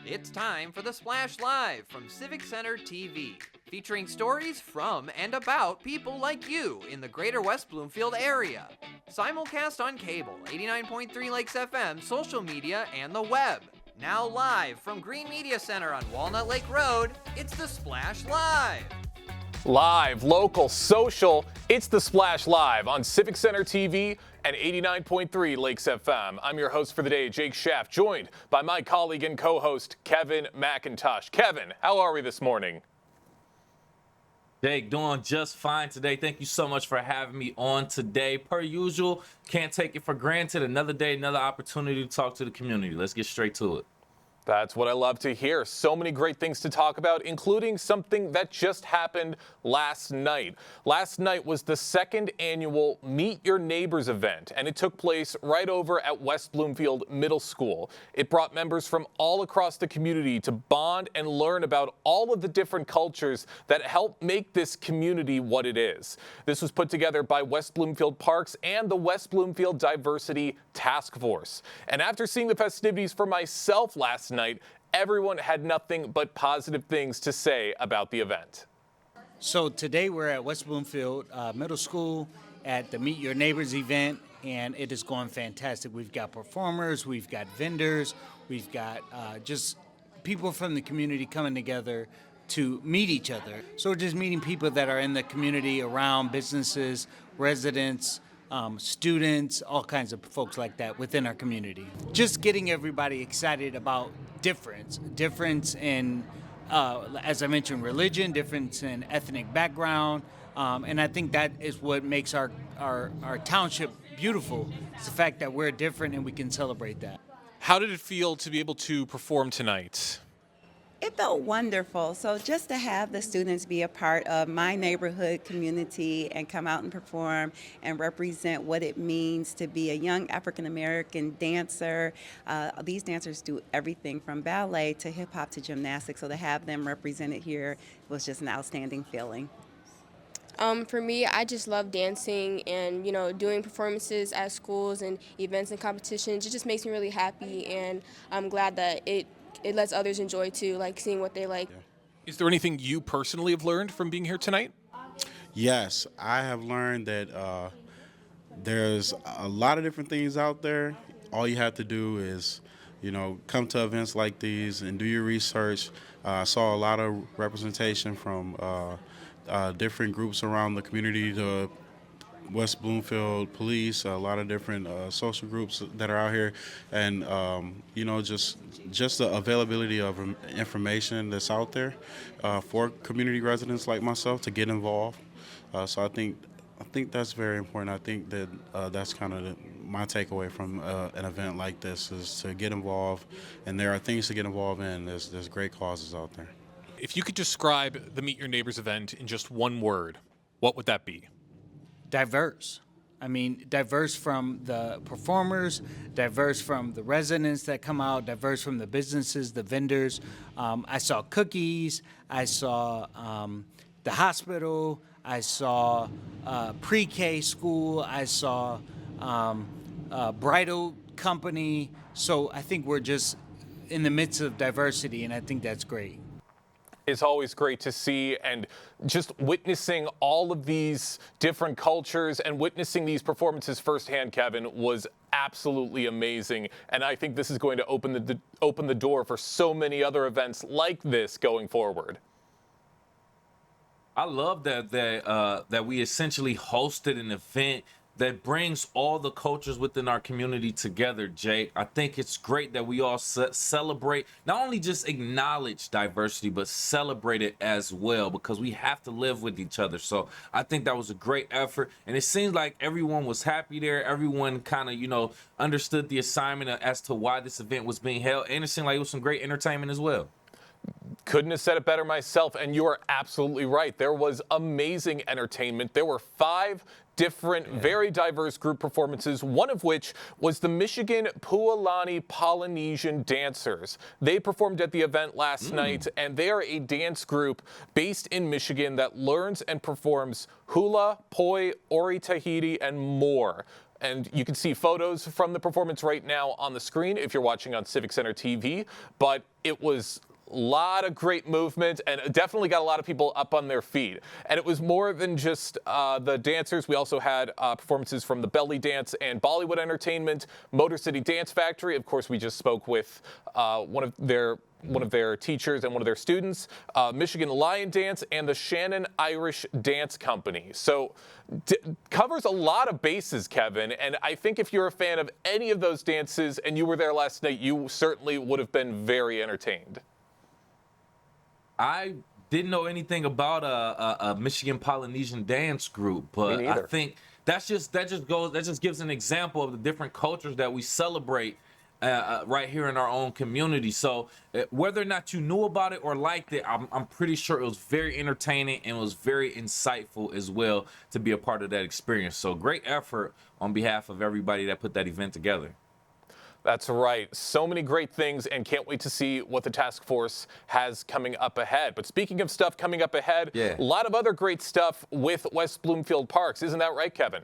It's time for the Splash Live from Civic Center TV, featuring stories from and about people like you in the greater West Bloomfield area. Simulcast on cable, 89.3 Lakes FM, social media, and the web. Now live from Green Media Center on Walnut Lake Road, it's the Splash Live. Live, local, social, it's the Splash Live on Civic Center TV and 89.3 Lakes FM. I'm your host for the day, Jake Schaff, joined by my colleague and co-host, Kevin McIntosh. Kevin, how are we this morning? Jake, doing just fine today. Thank you so much for having me on today. Per usual, can't take it for granted. Another day, another opportunity to talk to the community. Let's get straight to it. That's what I love to hear. So many great things to talk about, including something that just happened last night. Last night was the second annual Meet Your Neighbors event, and it took place right over at West Bloomfield Middle School. It brought members from all across the community to bond and learn about all of the different cultures that help make this community what it is. This was put together by West Bloomfield Parks and the West Bloomfield Diversity Task Force. And after seeing the festivities for myself last night, everyone had nothing but positive things to say about the event. So today we're at West Bloomfield Middle School at the Meet Your Neighbors event, and it is going fantastic. We've got performers, we've got vendors, we've got just people from the community coming together to meet each other. So we're just meeting people that are in the community around businesses, residents, students, all kinds of folks like that within our community. Just getting everybody excited about difference in, as I mentioned, religion, difference in ethnic background, and I think that is what makes our township beautiful. It's the fact that we're different and we can celebrate that. How did it feel to be able to perform tonight? It felt wonderful. So just to have the students be a part of my neighborhood community and come out and perform and represent what it means to be a young African-American dancer. These dancers do everything from ballet to hip hop to gymnastics. So to have them represented here was just an outstanding feeling. For me, I just love dancing and, doing performances at schools and events and competitions. It just makes me really happy, and I'm glad that it lets others enjoy too, like seeing what they like. Is there anything you personally have learned from being here tonight? Yes, I have learned that there's a lot of different things out there. All you have to do is, come to events like these and do your research. I saw a lot of representation from different groups around the community, the West Bloomfield Police, a lot of different social groups that are out here, and just the availability of information that's out there for community residents like myself to get involved. So I think that's very important. I think that that's kind of my takeaway from an event like this is to get involved, and there are things to get involved in. There's great causes out there. If you could describe the Meet Your Neighbors event in just one word, what would that be? Diverse. I mean, diverse from the performers, diverse from the residents that come out, diverse from the businesses, the vendors. I saw cookies. I saw the hospital. I saw pre-K school. I saw bridal company. So I think we're just in the midst of diversity, and I think that's great. It's always great to see, and just witnessing all of these different cultures and witnessing these performances firsthand, Kevin, was absolutely amazing. And I think this is going to open the door for so many other events like this going forward. I love that we essentially hosted an event that brings all the cultures within our community together, Jake. I think it's great that we all celebrate, not only just acknowledge diversity, but celebrate it as well, because we have to live with each other. So I think that was a great effort, and it seems like everyone was happy there. Everyone kind of, understood the assignment as to why this event was being held, and it seemed like it was some great entertainment as well. Couldn't have said it better myself, and you are absolutely right. There was amazing entertainment. There were 5 different, very diverse group performances, one of which was the Michigan Pualani Polynesian Dancers. They performed at the event last night, and they are a dance group based in Michigan that learns and performs hula, poi, ori Tahiti, and more. And you can see photos from the performance right now on the screen if you're watching on Civic Center TV. But it was a lot of great movement and definitely got a lot of people up on their feet. And it was more than just the dancers. We also had performances from the Belly Dance and Bollywood Entertainment, Motor City Dance Factory. Of course, we just spoke with one of their teachers and one of their students, Michigan Lion Dance, and the Shannon Irish Dance Company. So covers a lot of bases, Kevin, and I think if you're a fan of any of those dances and you were there last night, you certainly would have been very entertained. I didn't know anything about a Michigan Polynesian dance group, but I think that just gives an example of the different cultures that we celebrate right here in our own community. So whether or not you knew about it or liked it, I'm pretty sure it was very entertaining and was very insightful as well to be a part of that experience. So great effort on behalf of everybody that put that event together. That's right. So many great things, and can't wait to see what the task force has coming up ahead. But speaking of stuff coming up ahead, a lot of other great stuff with West Bloomfield Parks. Isn't that right, Kevin?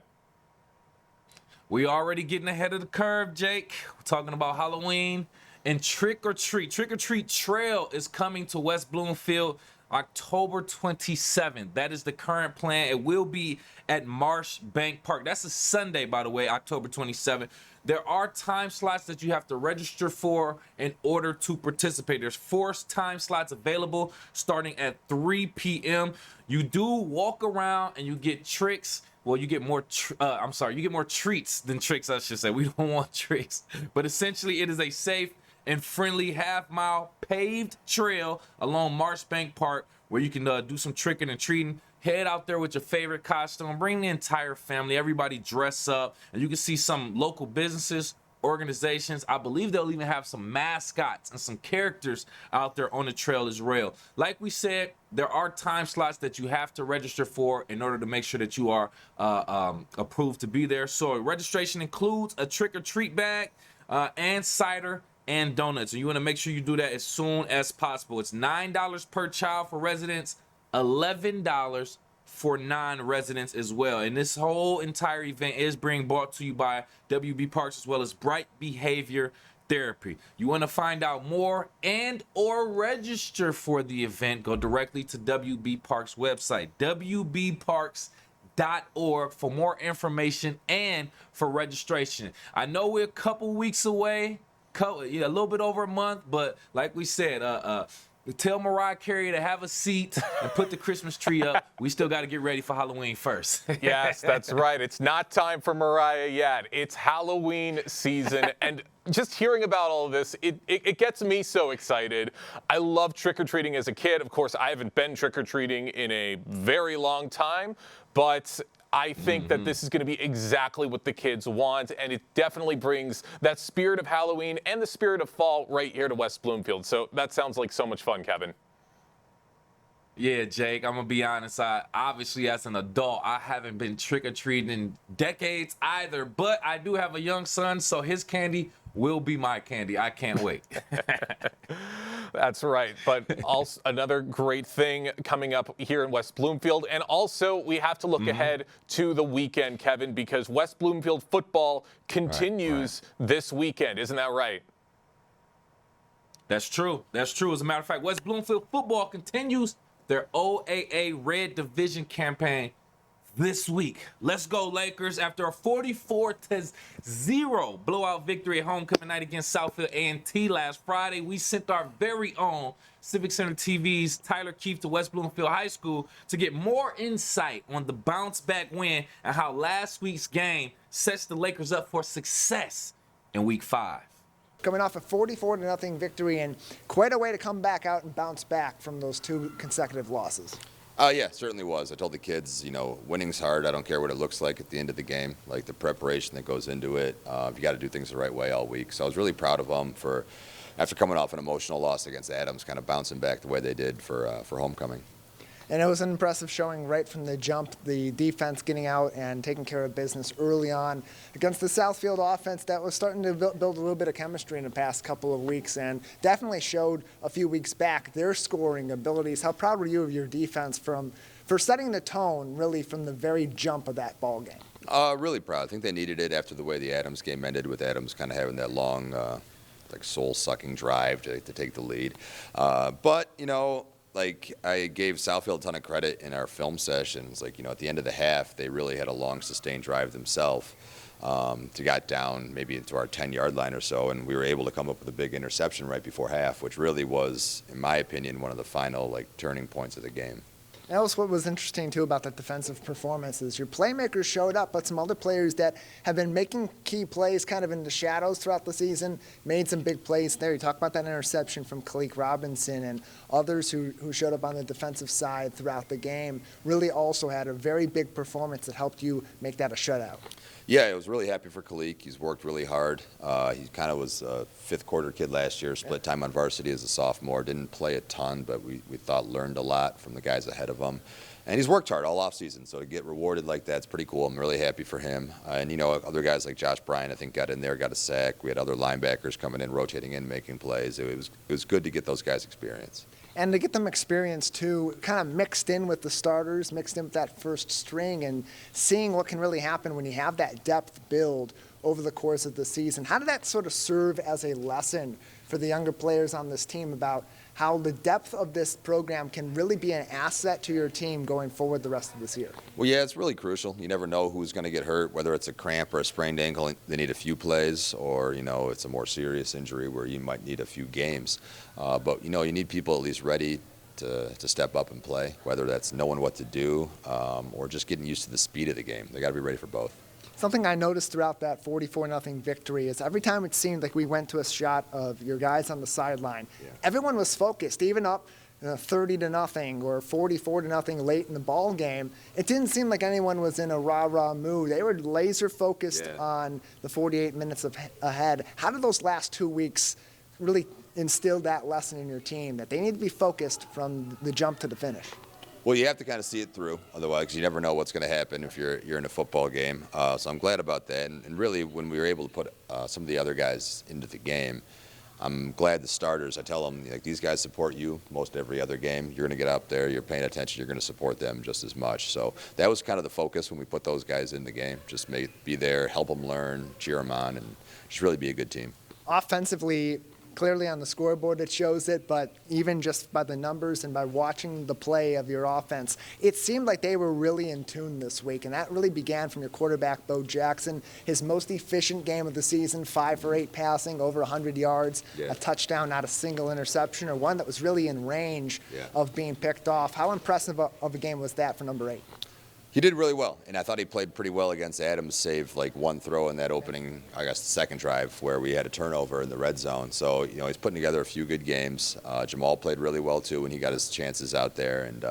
We already getting ahead of the curve, Jake. We're talking about Halloween and Trick or Treat. Trick or Treat Trail is coming to West Bloomfield October 27th. That is the current plan. It will be at Marsh Bank Park. That's a Sunday, by the way, October 27th. There are time slots that you have to register for in order to participate. There's 4 time slots available starting at 3 p.m. You do walk around and you get tricks. Well, you get more, you get more treats than tricks, I should say. We don't want tricks. But essentially, it is a safe and friendly half-mile paved trail along Marsh Bank Park where you can do some tricking and treating. Head out there with your favorite costume. Bring the entire family. Everybody dress up. And you can see some local businesses, organizations. I believe they'll even have some mascots and some characters out there on the trail as well. Like we said, there are time slots that you have to register for in order to make sure that you are approved to be there. So registration includes a trick-or-treat bag and cider and donuts. And you want to make sure you do that as soon as possible. It's $9 per child for residents, $11 for non-residents as well. And this whole entire event is being brought to you by WB Parks as well as Bright Behavior Therapy. You want to find out more and or register for the event, go directly to WB Parks website, wbparks.org, for more information and for registration. I know we're a couple weeks away, a little bit over a month, but like we said, tell Mariah Carey to have a seat and put the Christmas tree up. We still got to get ready for Halloween first. Yes, that's right. It's not time for Mariah yet. It's Halloween season. And just hearing about all of this, it gets me so excited. I love trick-or-treating as a kid. Of course, I haven't been trick-or-treating in a very long time, but I think that this is going to be exactly what the kids want, and it definitely brings that spirit of Halloween and the spirit of fall right here to West Bloomfield. So that sounds like so much fun, Kevin. Yeah, Jake, I'm going to be honest. Obviously, as an adult, I haven't been trick-or-treating in decades either, but I do have a young son, so his candy will be my candy. I can't wait. That's right. But also another great thing coming up here in West Bloomfield. And also we have to look ahead to the weekend, Kevin, because West Bloomfield football continues this weekend. Isn't that right? That's true. That's true. As a matter of fact, West Bloomfield football continues their OAA Red Division campaign this week. Let's go Lakers. After a 44-0 blowout victory at homecoming night against Southfield A&T last Friday, we sent our very own Civic Center TV's Tyler Keefe to West Bloomfield High School to get more insight on the bounce back win and how last week's game sets the Lakers up for success in week 5. Coming off a 44-0 victory and quite a way to come back out and bounce back from those 2 consecutive losses. Yeah, it certainly was. I told the kids, winning's hard. I don't care what it looks like at the end of the game, like the preparation that goes into it. You got to do things the right way all week. So I was really proud of them for, after coming off an emotional loss against Adams, kind of bouncing back the way they did for homecoming. And it was an impressive showing right from the jump, the defense getting out and taking care of business early on against the Southfield offense that was starting to build a little bit of chemistry in the past couple of weeks, and definitely showed a few weeks back their scoring abilities. How proud were you of your defense for setting the tone really from the very jump of that ball game? Really proud. I think they needed it after the way the Adams game ended, with Adams kind of having that long, like soul-sucking drive to take the lead. But, you know, like I gave Southfield a ton of credit in our film sessions. Like, you know, at the end of the half, they really had a long, sustained drive themselves. To got down maybe into our 10-yard line or so, and we were able to come up with a big interception right before half, which really was, in my opinion, one of the final like turning points of the game. That was what was interesting, too, about that defensive performance is your playmakers showed up, but some other players that have been making key plays kind of in the shadows throughout the season made some big plays there. You talk about that interception from Kalik Robinson, and others who showed up on the defensive side throughout the game really also had a very big performance that helped you make that a shutout. Yeah, I was really happy for Kalik. He's worked really hard. He kind of was a fifth-quarter kid last year, split time on varsity as a sophomore. Didn't play a ton, but we thought learned a lot from the guys ahead of him. And he's worked hard all offseason, so to get rewarded like that's pretty cool. I'm really happy for him. And, you know, other guys like Josh Bryan, I think, got in there, got a sack. We had other linebackers coming in, rotating in, making plays. It was good to get those guys experience. And to get them experience, too, kind of mixed in with the starters, mixed in with that first string, and seeing what can really happen when you have that depth build over the course of the season. How did that sort of serve as a lesson for the younger players on this team about how the depth of this program can really be an asset to your team going forward the rest of this year? Well, yeah, it's really crucial. You never know who's going to get hurt, whether it's a cramp or a sprained ankle. They need a few plays, or, you know, it's a more serious injury where you might need a few games. But, you know, you need people at least ready to step up and play, whether that's knowing what to do or just getting used to the speed of the game. They got to be ready for both. Something I noticed throughout that 44-0 victory is every time it seemed like we went to a shot of your guys on the sideline, everyone was focused, even up 30-0 or 44-0 late in the ball game. It didn't seem like anyone was in a rah-rah mood. They were laser focused on the 48 minutes ahead. How did those last 2 weeks really instill that lesson in your team that they need to be focused from the jump to the finish? Well, you have to kind of see it through, otherwise, 'cause you never know what's going to happen if you're in a football game. So I'm glad about that. And really, when we were able to put some of the other guys into the game, I'm glad the starters, I tell them, like, these guys support you most every other game. You're going to get up there, you're paying attention, you're going to support them just as much. So that was kind of the focus when we put those guys in the game. Just be there, help them learn, cheer them on, and just really be a good team. Offensively, clearly on the scoreboard it shows it, but even just by the numbers and by watching the play of your offense, it seemed like they were really in tune this week, and that really began from your quarterback, Bo Jackson. His most efficient game of the season, 5 for 8 passing, over 100 yards, a touchdown, not a single interception, or one that was really in range of being picked off. How impressive of a game was that for number 8? He did really well, and I thought he played pretty well against Adams, save like one throw in that opening, I guess, the second drive where we had a turnover in the red zone. So, you know, he's putting together a few good games. Jamal played really well, too, when he got his chances out there. And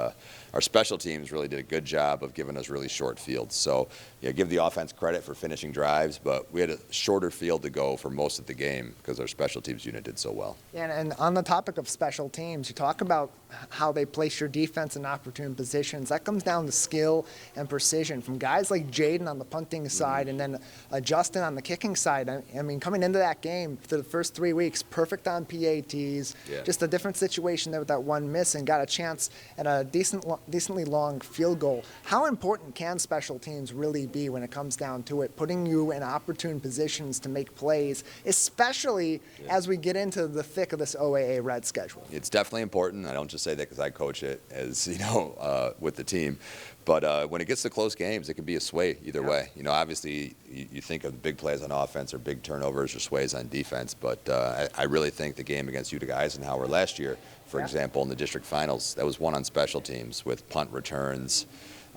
our special teams really did a good job of giving us really short fields. So, yeah, give the offense credit for finishing drives, but we had a shorter field to go for most of the game because our special teams unit did so well. Yeah, and on the topic of special teams, you talk about how they place your defense in opportune positions. That comes down to skill and precision from guys like Jaden on the punting side and then Justin on the kicking side. I mean, coming into that game for the first 3 weeks, perfect on PATs, just a different situation there with that one miss, and got a chance at a decently long field goal. How important can special teams really be when it comes down to it, putting you in opportune positions to make plays, especially as we get into the thick of this OAA Red schedule? It's definitely important. I don't just say that because I coach it, as you know, with the team. But when it gets to close games, it can be a sway either way. You know, obviously, you think of big plays on offense or big turnovers or sways on defense. But I really think the game against Utica Eisenhower last year, for example, in the district finals, that was won on special teams with punt returns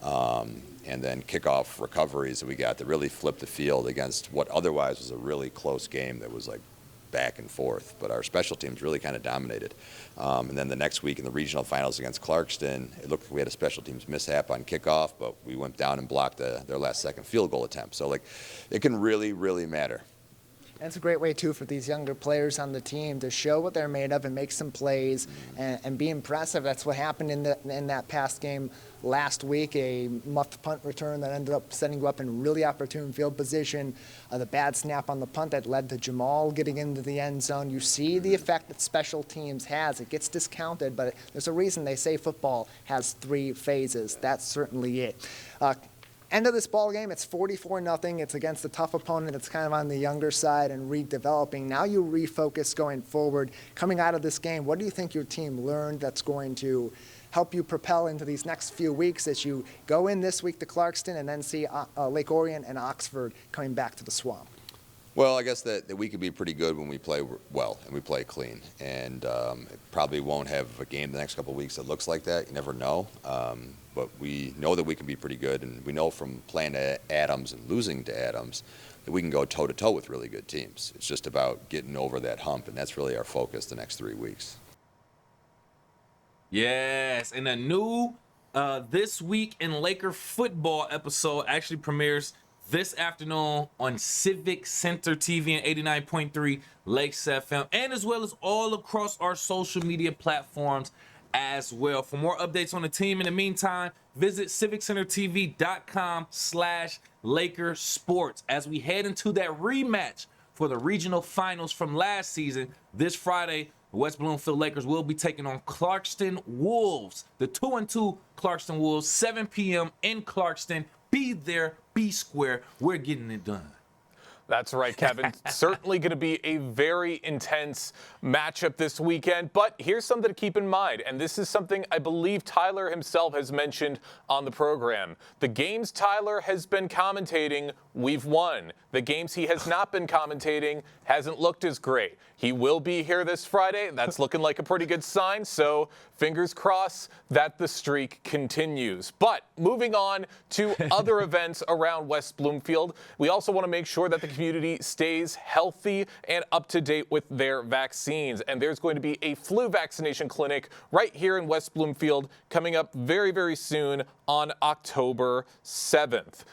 and then kickoff recoveries that we got that really flipped the field against what otherwise was a really close game that was like back and forth. But our special teams really kind of dominated. And then the next week in the regional finals against Clarkston, it looked like we had a special teams mishap on kickoff, but we went down and blocked their last second field goal attempt. So, like, it can really, really matter. And it's a great way, too, for these younger players on the team to show what they're made of and make some plays and be impressive. That's what happened in that past game last week, a muffed punt return that ended up setting you up in really opportune field position. The bad snap on the punt that led to Jamal getting into the end zone. You see the effect that special teams has. It gets discounted, but there's a reason they say football has 3 phases. That's certainly it. End of this ball game, it's 44-0. It's against a tough opponent that's kind of on the younger side and redeveloping. Now you refocus going forward. Coming out of this game, what do you think your team learned that's going to help you propel into these next few weeks as you go in this week to Clarkston and then see Lake Orion and Oxford coming back to the Swamp? Well, I guess that we could be pretty good when we play well and we play clean. And it probably won't have a game the next couple of weeks that looks like that. You never know. But we know that we can be pretty good. And we know from playing at Adams and losing to Adams that we can go toe-to-toe with really good teams. It's just about getting over that hump, and that's really our focus the next 3 weeks. Yes, and a new This Week in Laker Football episode actually premieres this afternoon on Civic Center TV and 89.3 Lakes FM, and as well as all across our social media platforms as well. For more updates on the team in the meantime, visit civiccentertv.com/LakerSports as we head into that rematch for the regional finals from last season. This Friday, the West Bloomfield Lakers will be taking on Clarkston Wolves, the 2-2 Clarkston Wolves, 7 p.m. in Clarkston. Be there, be square. We're getting it done. That's right, Kevin. Certainly going to be a very intense matchup this weekend. But here's something to keep in mind, and this is something I believe Tyler himself has mentioned on the program. The games Tyler has been commentating, we've won. The games he has not been commentating hasn't looked as great. He will be here this Friday. That's looking like a pretty good sign. So fingers crossed that the streak continues. But moving on to other events around West Bloomfield, we also want to make sure that the community stays healthy and up to date with their vaccines. And there's going to be a flu vaccination clinic right here in West Bloomfield coming up very, very soon on October 7th.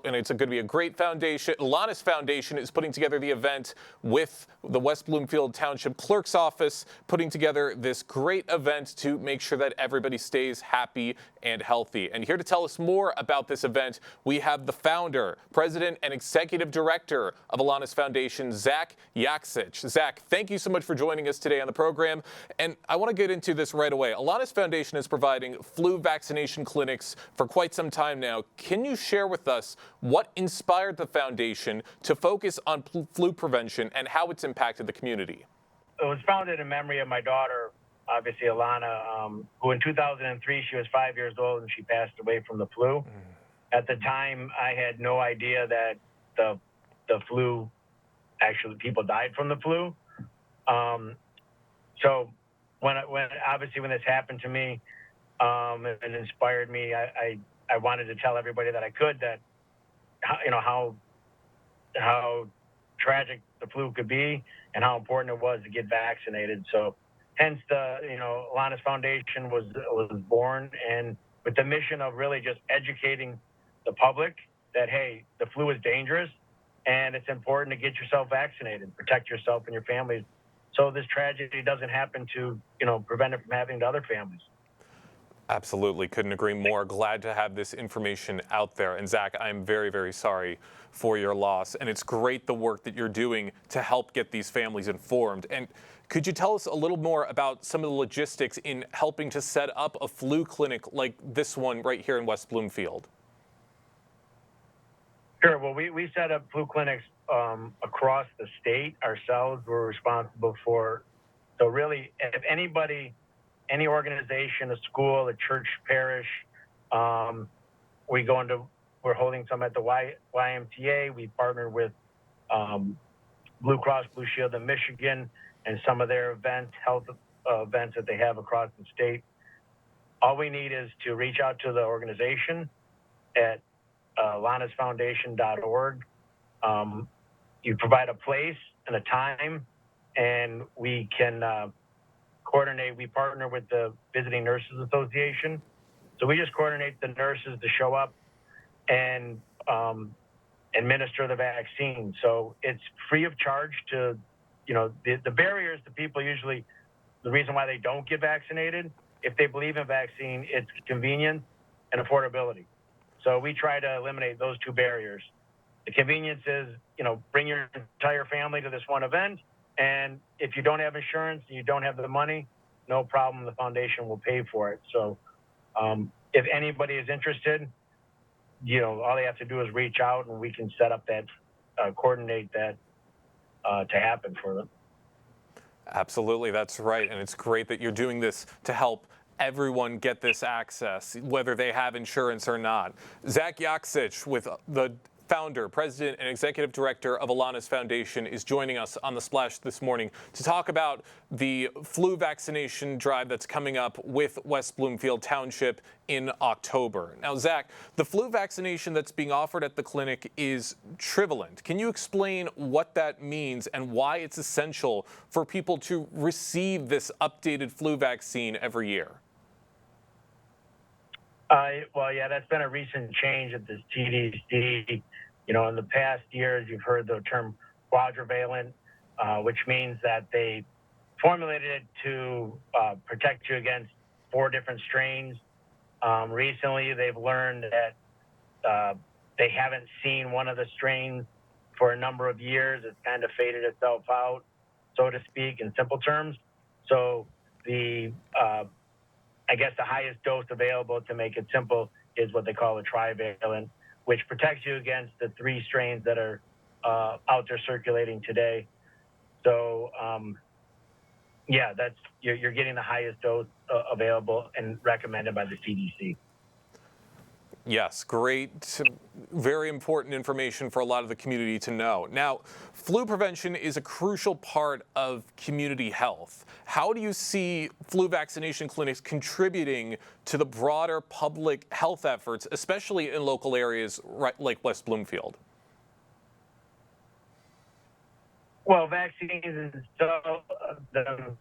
And it's going to be a great foundation. Alanis Foundation is putting together the event with the West Bloomfield Township Clerk's Office, putting together this great event to make sure that everybody stays happy and healthy. And here to tell us more about this event, we have the founder, president, and executive director of Alanis Foundation, Zach Yaksich. Zach, thank you so much for joining us today on the program. And I want to get into this right away. Alanis Foundation is providing flu vaccination clinics for quite some time now. Can you share with us what inspired the foundation to focus on flu prevention and how it's impacted the community? It was founded in memory of my daughter, obviously Alana, who in 2003, she was 5 years old and she passed away from the flu. At the time, I had no idea that the flu, actually people died from the flu. So when this happened to me, it inspired me. I wanted to tell everybody that I could that, how tragic the flu could be and how important it was to get vaccinated. So hence the, Alanis Foundation was born, and with the mission of really just educating the public that, hey, the flu is dangerous and it's important to get yourself vaccinated, protect yourself and your families, so this tragedy doesn't happen to, prevent it from happening to other families. Absolutely. Couldn't agree more. Glad to have this information out there. And Zach, I'm very, very sorry for your loss. And it's great the work that you're doing to help get these families informed. And could you tell us a little more about some of the logistics in helping to set up a flu clinic like this one right here in West Bloomfield? Sure. Well, we set up flu clinics across the state ourselves. We're responsible for, so really, if anybody, any organization, a school, a church, parish, we're holding some at the YMCA. We partner with Blue Cross Blue Shield of Michigan and some of their events, health events that they have across the state. All we need is to reach out to the organization at alanisfoundation.org. You provide a place and a time, and we can coordinate. We partner with the Visiting Nurses Association. So we just coordinate the nurses to show up and administer the vaccine. So it's free of charge to, the barriers to people usually, the reason why they don't get vaccinated, if they believe in vaccine, it's convenience and affordability. So we try to eliminate those two barriers. The convenience is, bring your entire family to this one event, and if you don't have insurance and you don't have the money, no problem, the foundation will pay for it. So if anybody is interested, all they have to do is reach out and we can set up that, coordinate that to happen for them. Absolutely, that's right. And it's great that you're doing this to help everyone get this access, whether they have insurance or not. Zach Yaksich, with the founder, president, and executive director of Alana's Foundation, is joining us on The Splash this morning to talk about the flu vaccination drive that's coming up with West Bloomfield Township in October. Now, Zach, the flu vaccination that's being offered at the clinic is trivalent. Can you explain what that means and why it's essential for people to receive this updated flu vaccine every year? Well, yeah, that's been a recent change at the CDC. In the past years, you've heard the term quadrivalent, which means that they formulated it to protect you against 4 different strains. Recently, they've learned that they haven't seen one of the strains for a number of years. It's kind of faded itself out, so to speak, in simple terms. So I guess the highest dose available, to make it simple, is what they call a trivalent, which protects you against the 3 strains that are out there circulating today. So, you're getting the highest dose available and recommended by the CDC. Yes, great, very important information for a lot of the community to know. Now, flu prevention is a crucial part of community health. How do you see flu vaccination clinics contributing to the broader public health efforts, especially in local areas like West Bloomfield? Well, vaccines themselves, when I'm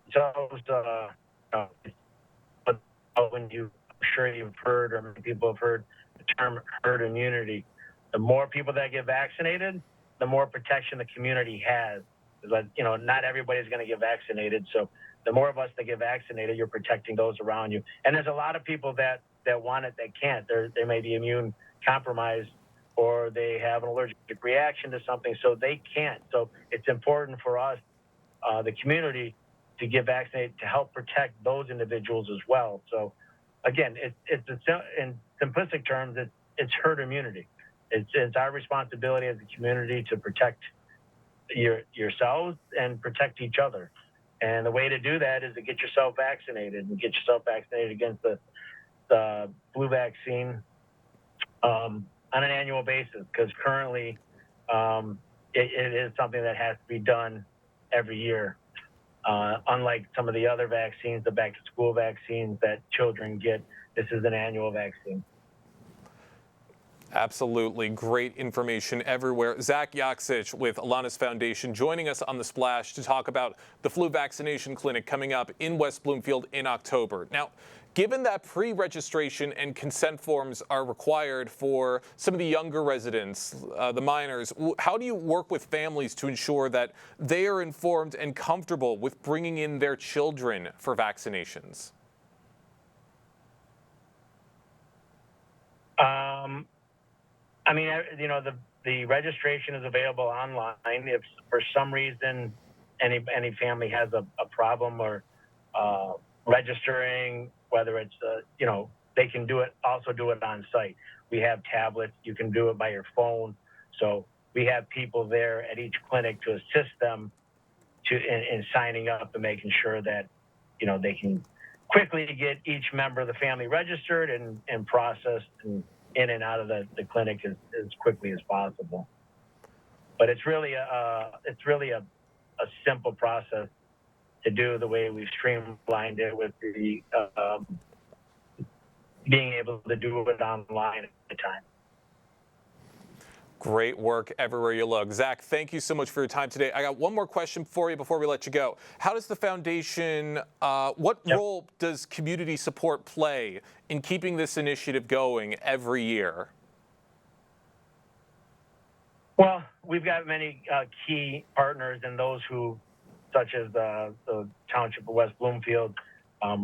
sure you've heard, or many people have heard, the term herd immunity. The more people that get vaccinated, the more protection the community has. But, not everybody's going to get vaccinated. So the more of us that get vaccinated, you're protecting those around you. And there's a lot of people that want it that can't. They may be immune compromised, or they have an allergic reaction to something, so they can't. So it's important for us, the community, to get vaccinated to help protect those individuals as well. So again, in simplistic terms, it's herd immunity. It's our responsibility as a community to protect yourselves and protect each other. And the way to do that is to get yourself vaccinated and get yourself vaccinated against the flu vaccine on an annual basis, because currently it is something that has to be done every year. Unlike some of the other vaccines, the back-to-school vaccines that children get, this is an annual vaccine. Absolutely. Great information everywhere. Zach Yaksich with Alana's Foundation joining us on The Splash to talk about the flu vaccination clinic coming up in West Bloomfield in October. Now, given that pre-registration and consent forms are required for some of the younger residents, the minors, how do you work with families to ensure that they are informed and comfortable with bringing in their children for vaccinations? The registration is available online. If for some reason any family has a problem or registering, whether it's they can do it on site. We have tablets. You can do it by your phone. So we have people there at each clinic to assist them in signing up and making sure that they can quickly get each member of the family registered and processed and in and out of the clinic as quickly as possible. But it's really a simple process to do, the way we've streamlined it with the being able to do it online at the time. Great work everywhere you look. Zach, thank you so much for your time today. I got one more question for you before we let you go. How does the foundation, what role does community support play in keeping this initiative going every year? Well, we've got many key partners and those who, such as the Township of West Bloomfield.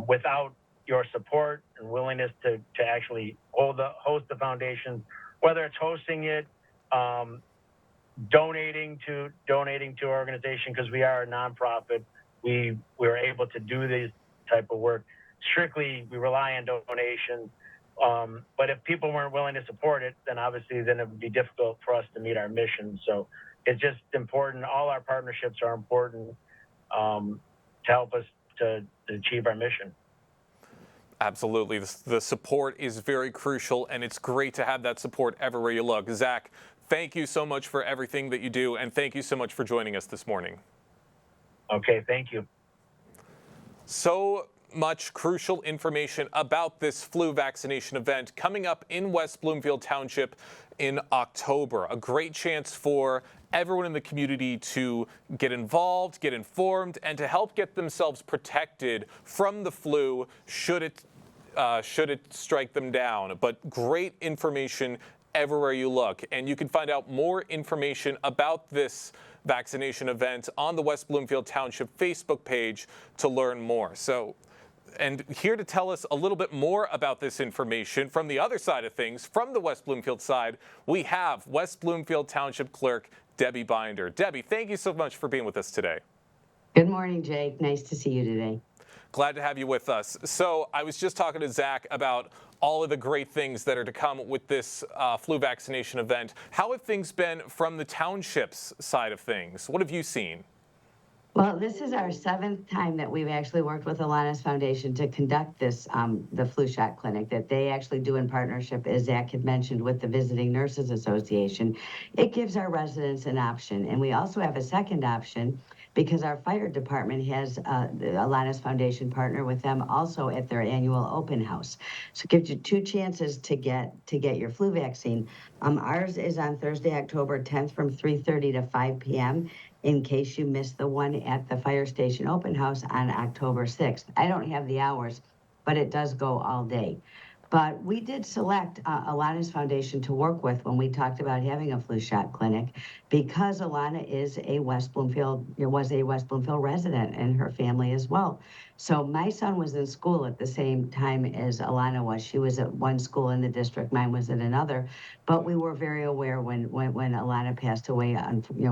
Without your support and willingness to actually host the foundation, whether it's hosting it, donating to our organization, because we are a nonprofit, we're able to do this type of work. Strictly, we rely on donations. But if people weren't willing to support it, then obviously it would be difficult for us to meet our mission. So it's just important. All our partnerships are important to help us to achieve our mission. Absolutely. The support is very crucial, and it's great to have that support everywhere you look. Zach, thank you so much for everything that you do, and thank you so much for joining us this morning. Okay, thank you. So much crucial information about this flu vaccination event coming up in West Bloomfield Township in October. A great chance for everyone in the community to get involved, get informed, and to help get themselves protected from the flu should it strike them down. But great information everywhere you look. And you can find out more information about this vaccination event on the West Bloomfield Township Facebook page to learn more. And here to tell us a little bit more about this information from the other side of things, from the West Bloomfield side, we have West Bloomfield Township Clerk Debbie Binder. Debbie, thank you so much for being with us today. Good morning, Jake. Nice to see you today. Glad to have you with us. So I was just talking to Zach about all of the great things that are to come with this flu vaccination event. How have things been from the township's side of things? What have you seen? Well, this is our 7th time that we've actually worked with Alana's Foundation to conduct this, the flu shot clinic that they actually do in partnership, as Zach had mentioned, with the Visiting Nurses Association. It gives our residents an option. And we also have a second option because our fire department has Alana's Foundation partner with them also at their annual open house. So it gives you 2 chances to get your flu vaccine. Ours is on Thursday, October 10th from 3:30 to 5 p.m. in case you missed the one at the fire station open house on October 6th. I don't have the hours, but it does go all day. But we did select Alana's Foundation to work with when we talked about having a flu shot clinic because Alana is was a West Bloomfield resident and her family as well. So my son was in school at the same time as Alana was. She was at one school in the district, mine was at another. But we were very aware when Alana passed away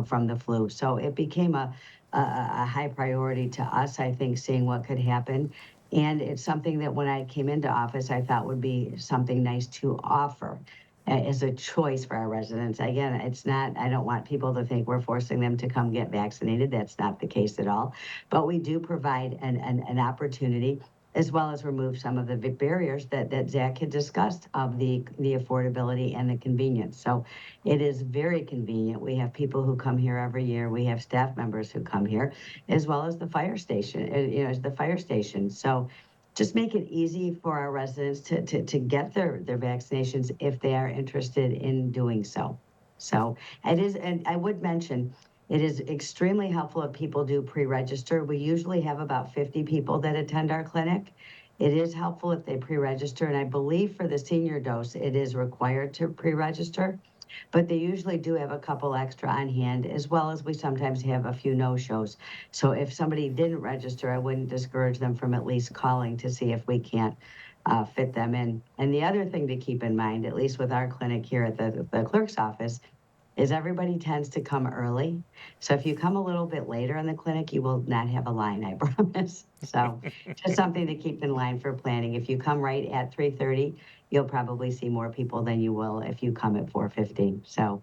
from the flu. So it became a high priority to us, I think, seeing what could happen. And it's something that when I came into office, I thought would be something nice to offer as a choice for our residents. Again, it's not, I don't want people to think we're forcing them to come get vaccinated. That's not the case at all. But we do provide an opportunity, as well as remove some of the barriers that Zach had discussed of the affordability and the convenience. So it is very convenient. We have people who come here every year. We have staff members who come here, as well as the fire station. So just make it easy for our residents to get their vaccinations if they are interested in doing so. So it is, and I would mention, it is extremely helpful if people do pre-register. We usually have about 50 people that attend our clinic. It is helpful if they pre-register, and I believe for the senior dose, it is required to pre-register, but they usually do have a couple extra on hand, as well as we sometimes have a few no-shows. So if somebody didn't register, I wouldn't discourage them from at least calling to see if we can't fit them in. And the other thing to keep in mind, at least with our clinic here at the clerk's office, is everybody tends to come early. So if you come a little bit later in the clinic, you will not have a line, I promise. So just something to keep in line for planning. If you come right at 3:30, you'll probably see more people than you will if you come at 4:15. So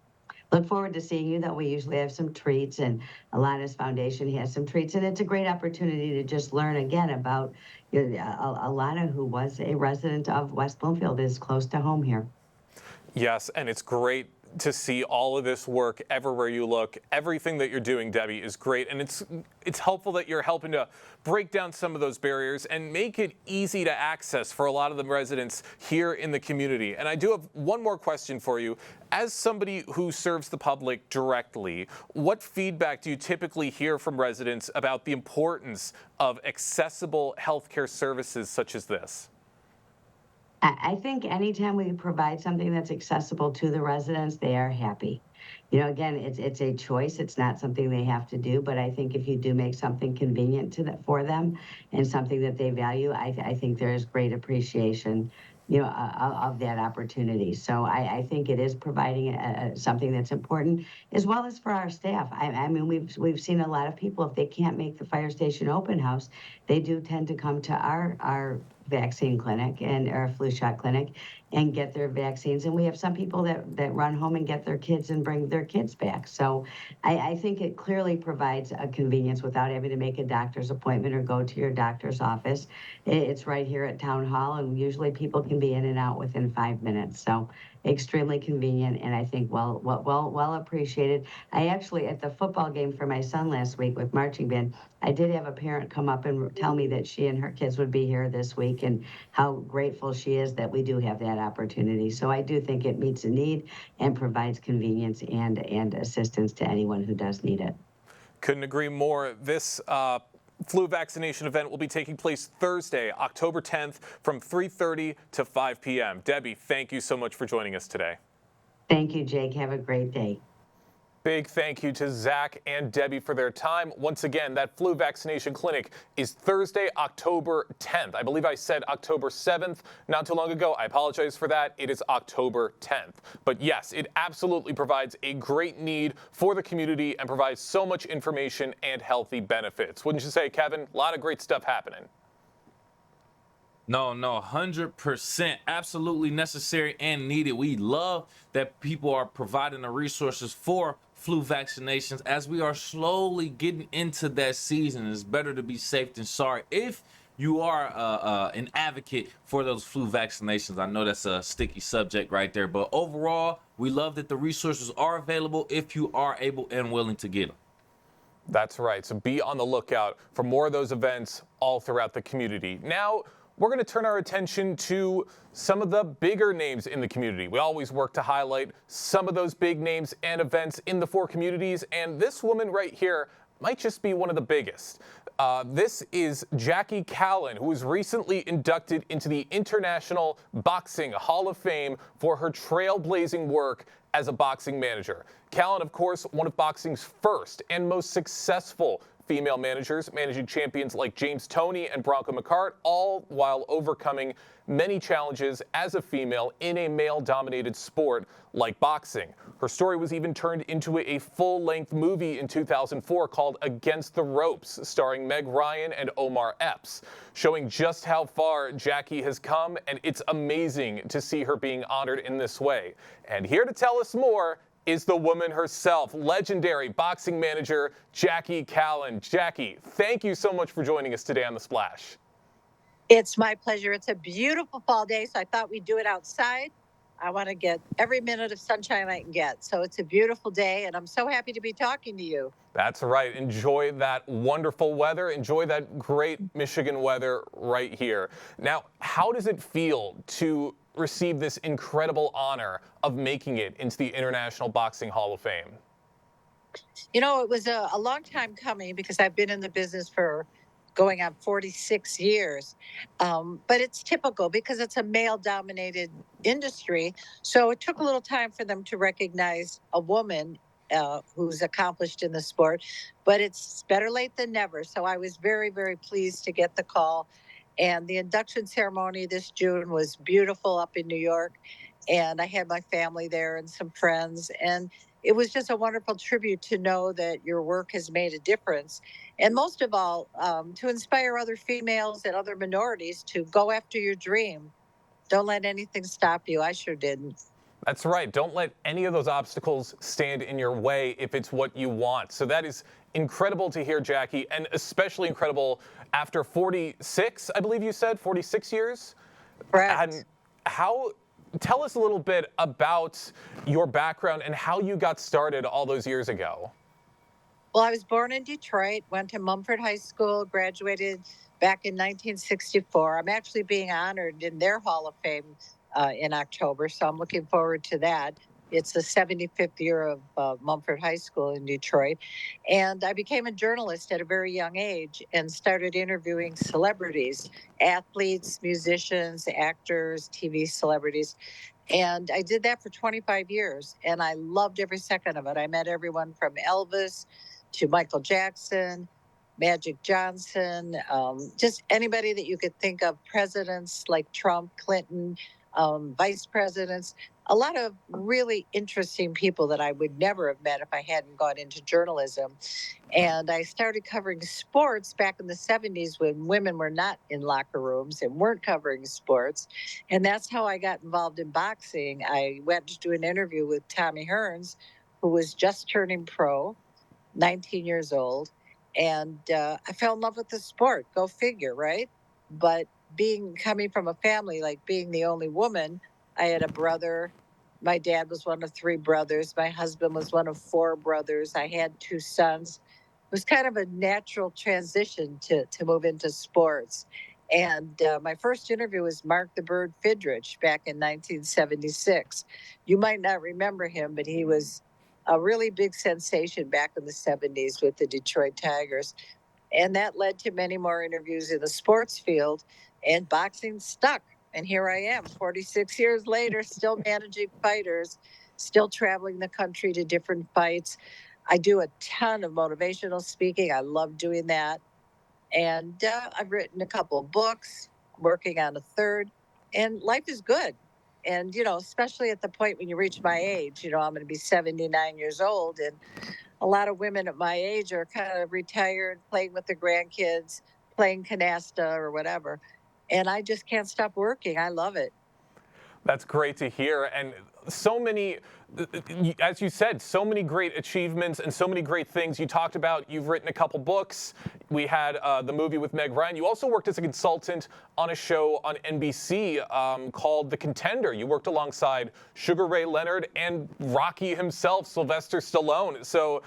look forward to seeing you, though. We usually have some treats, and Alana's Foundation has some treats. And it's a great opportunity to just learn again about Alana, who was a resident of West Bloomfield, is close to home here. Yes, and it's great to see all of this work everywhere you look. Everything that you're doing, Debbie, is great, and it's helpful that you're helping to break down some of those barriers and make it easy to access for a lot of the residents here in the community. And I do have one more question for you. As somebody who serves the public directly, what feedback do you typically hear from residents about the importance of accessible healthcare services such as this? I think anytime we provide something that's accessible to the residents, they are happy. Again, it's a choice. It's not something they have to do, but I think if you do make something convenient for them and something that they value, I think there is great appreciation, of that opportunity. So I think it is providing something that's important, as well as for our staff. I mean, we've seen a lot of people, if they can't make the fire station open house, they do tend to come to our vaccine clinic and our flu shot clinic and get their vaccines. And we have some people that run home and get their kids and bring their kids back. So I think it clearly provides a convenience without having to make a doctor's appointment or go to your doctor's office. It's right here at Town Hall, and usually people can be in and out within 5 minutes. So extremely convenient, and I think well appreciated. I actually, at the football game for my son last week with marching band, I did have a parent come up and tell me that she and her kids would be here this week and how grateful she is that we do have that opportunity. So I do think it meets a need and provides convenience and assistance to anyone who does need it. Couldn't agree more. This flu vaccination event will be taking place Thursday, October 10th from 3:30 to 5 p.m. Debbie, thank you so much for joining us today. Thank you, Jake. Have a great day. Big thank you to Zach and Debbie for their time. Once again, that flu vaccination clinic is Thursday, October 10th. I believe I said October 7th not too long ago. I apologize for that. It is October 10th. But yes, it absolutely provides a great need for the community and provides so much information and healthy benefits. Wouldn't you say, Kevin? A lot of great stuff happening. No, 100% absolutely necessary and needed. We love that people are providing the resources for flu vaccinations as we are slowly getting into that season. It's better to be safe than sorry. If you are an advocate for those flu vaccinations, I know that's a sticky subject right there, but overall, we love that the resources are available if you are able and willing to get them. That's right. So be on the lookout for more of those events all throughout the community. Now, we're going to turn our attention to some of the bigger names in the community. We always work to highlight some of those big names and events in the 4 communities, and this woman right here might just be one of the biggest. This is Jackie Callan, who was recently inducted into the International Boxing Hall of Fame for her trailblazing work as a boxing manager. Callan, of course, one of boxing's first and most successful female managers, managing champions like James Toney and Bronco McCart, all while overcoming many challenges as a female in a male-dominated sport like boxing. Her story was even turned into a full-length movie in 2004 called Against the Ropes, starring Meg Ryan and Omar Epps, showing just how far Jackie has come, and it's amazing to see her being honored in this way. And here to tell us more is the woman herself, legendary boxing manager Jackie Callan. Jackie, thank you so much for joining us today on The Splash. It's my pleasure. It's a beautiful fall day, so I thought we'd do it outside. I want to get every minute of sunshine I can get. So it's a beautiful day, and I'm so happy to be talking to you. That's right. Enjoy that wonderful weather. Enjoy that great Michigan weather right here. Now, how does it feel to receive this incredible honor of making it into the International Boxing Hall of Fame? You know, it was a long time coming because I've been in the business for going on 46 years. But it's typical because it's a male-dominated industry. So it took a little time for them to recognize a woman who's accomplished in the sport. But it's better late than never. So I was very, very pleased to get the call. And the induction ceremony this June was beautiful up in New York. And I had my family there and some friends. And it was just a wonderful tribute to know that your work has made a difference. And most of all, to inspire other females and other minorities to go after your dream. Don't let anything stop you. I sure didn't. That's right. Don't let any of those obstacles stand in your way if it's what you want. So that is incredible to hear, Jackie, and especially incredible after 46, I believe you said, 46 years? Correct. And tell us a little bit about your background and how you got started all those years ago. Well, I was born in Detroit, went to Mumford High School, graduated back in 1964. I'm actually being honored in their Hall of Fame in October, so I'm looking forward to that. It's the 75th year of Mumford High School in Detroit. And I became a journalist at a very young age and started interviewing celebrities, athletes, musicians, actors, TV celebrities. And I did that for 25 years, and I loved every second of it. I met everyone from Elvis to Michael Jackson, Magic Johnson, just anybody that you could think of, presidents like Trump, Clinton, vice presidents, a lot of really interesting people that I would never have met if I hadn't gone into journalism. And I started covering sports back in the 70s when women were not in locker rooms and weren't covering sports. And that's how I got involved in boxing. I went to do an interview with Tommy Hearns, who was just turning pro, 19 years old. And I fell in love with the sport. Go figure, right? But coming from a family, like being the only woman, I had a brother. My dad was one of 3 brothers. My husband was one of 4 brothers. I had 2 sons. It was kind of a natural transition to move into sports. And my first interview was Mark the Bird Fidrich back in 1976. You might not remember him, but he was a really big sensation back in the 70s with the Detroit Tigers. And that led to many more interviews in the sports field, and boxing stuck. And here I am, 46 years later, still managing fighters, still traveling the country to different fights. I do a ton of motivational speaking. I love doing that. And I've written a couple of books, working on a third, and life is good. And, especially at the point when you reach my age, I'm going to be 79 years old. And a lot of women at my age are kind of retired, playing with their grandkids, playing canasta or whatever. And I just can't stop working. I love it. That's great to hear. And so many, as you said, so many great achievements and so many great things. You talked about, you've written a couple books. We had the movie with Meg Ryan. You also worked as a consultant on a show on NBC called The Contender. You worked alongside Sugar Ray Leonard and Rocky himself, Sylvester Stallone. So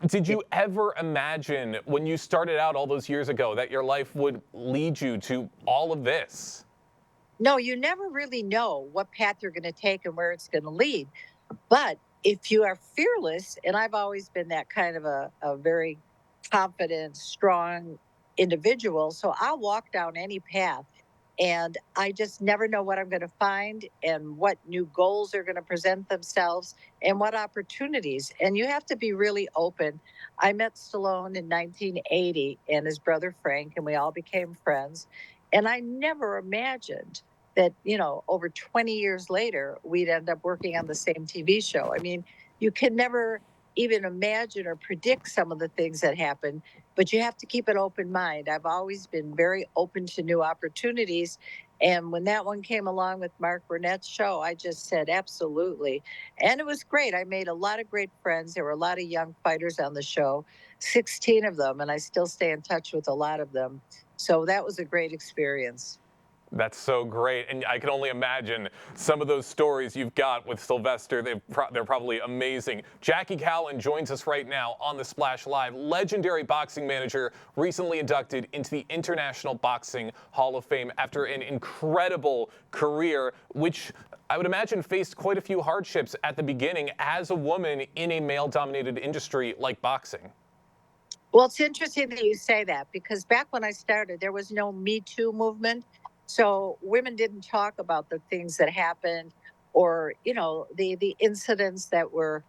did you ever imagine when you started out all those years ago that your life would lead you to all of this? No, you never really know what path you're going to take and where it's going to lead. But if you are fearless, and I've always been that kind of a very confident, strong individual, so I'll walk down any path, and I just never know what I'm going to find and what new goals are going to present themselves and what opportunities. And you have to be really open. I met Stallone in 1980 and his brother Frank, and we all became friends. And I never imagined that, over 20 years later, we'd end up working on the same TV show. I mean, you can never even imagine or predict some of the things that happen, but you have to keep an open mind. I've always been very open to new opportunities. And when that one came along with Mark Burnett's show, I just said, absolutely. And it was great. I made a lot of great friends. There were a lot of young fighters on the show, 16 of them, and I still stay in touch with a lot of them. So that was a great experience. That's so great. And I can only imagine some of those stories you've got with Sylvester. They're probably amazing. Jackie Callan joins us right now on the Splash Live. Legendary boxing manager, recently inducted into the International Boxing Hall of Fame after an incredible career, which I would imagine faced quite a few hardships at the beginning as a woman in a male-dominated industry like boxing. Well, it's interesting that you say that, because back when I started, there was no Me Too movement. So women didn't talk about the things that happened or, the incidents that were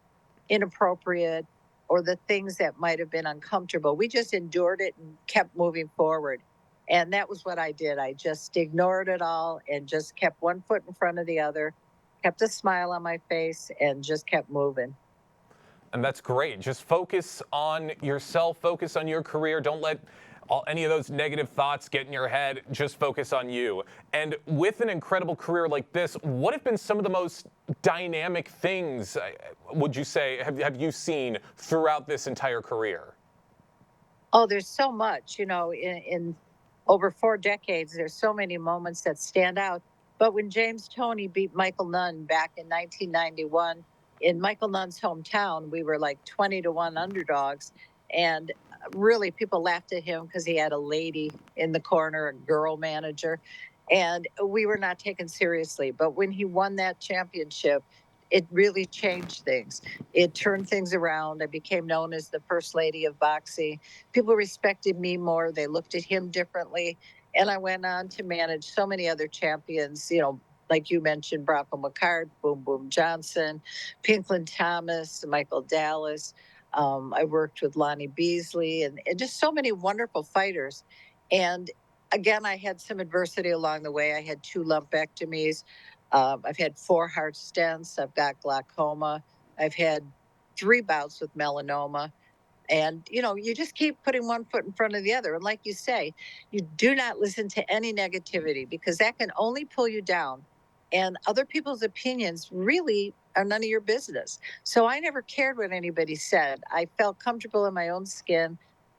inappropriate or the things that might have been uncomfortable. We just endured it and kept moving forward. And that was what I did. I just ignored it all and just kept one foot in front of the other, kept a smile on my face, and just kept moving. And that's great. Just focus on yourself, focus on your career. Don't let any of those negative thoughts get in your head. Just focus on you. And with an incredible career like this, what have been some of the most dynamic things, would you say, have you seen throughout this entire career? Oh, there's so much, in over 4 decades, there's so many moments that stand out. But when James Toney beat Michael Nunn back in 1991, in Michael Nunn's hometown, we were like 20-1 underdogs. And really, people laughed at him because he had a lady in the corner, a girl manager, and we were not taken seriously. But when he won that championship, it really changed things. It turned things around. I became known as the first lady of boxing. People respected me more. They looked at him differently. And I went on to manage so many other champions, like you mentioned, Bronco McCart, Boom Boom Johnson, Pinklin Thomas, Michael Dallas. I worked with Lonnie Beasley and just so many wonderful fighters. And again, I had some adversity along the way. I had 2 lumpectomies. I've had 4 heart stents. I've got glaucoma. I've had 3 bouts with melanoma. And, you know, you just keep putting one foot in front of the other. And like you say, you do not listen to any negativity because that can only pull you down. And other people's opinions really are none of your business. So I never cared what anybody said. I felt comfortable in my own skin.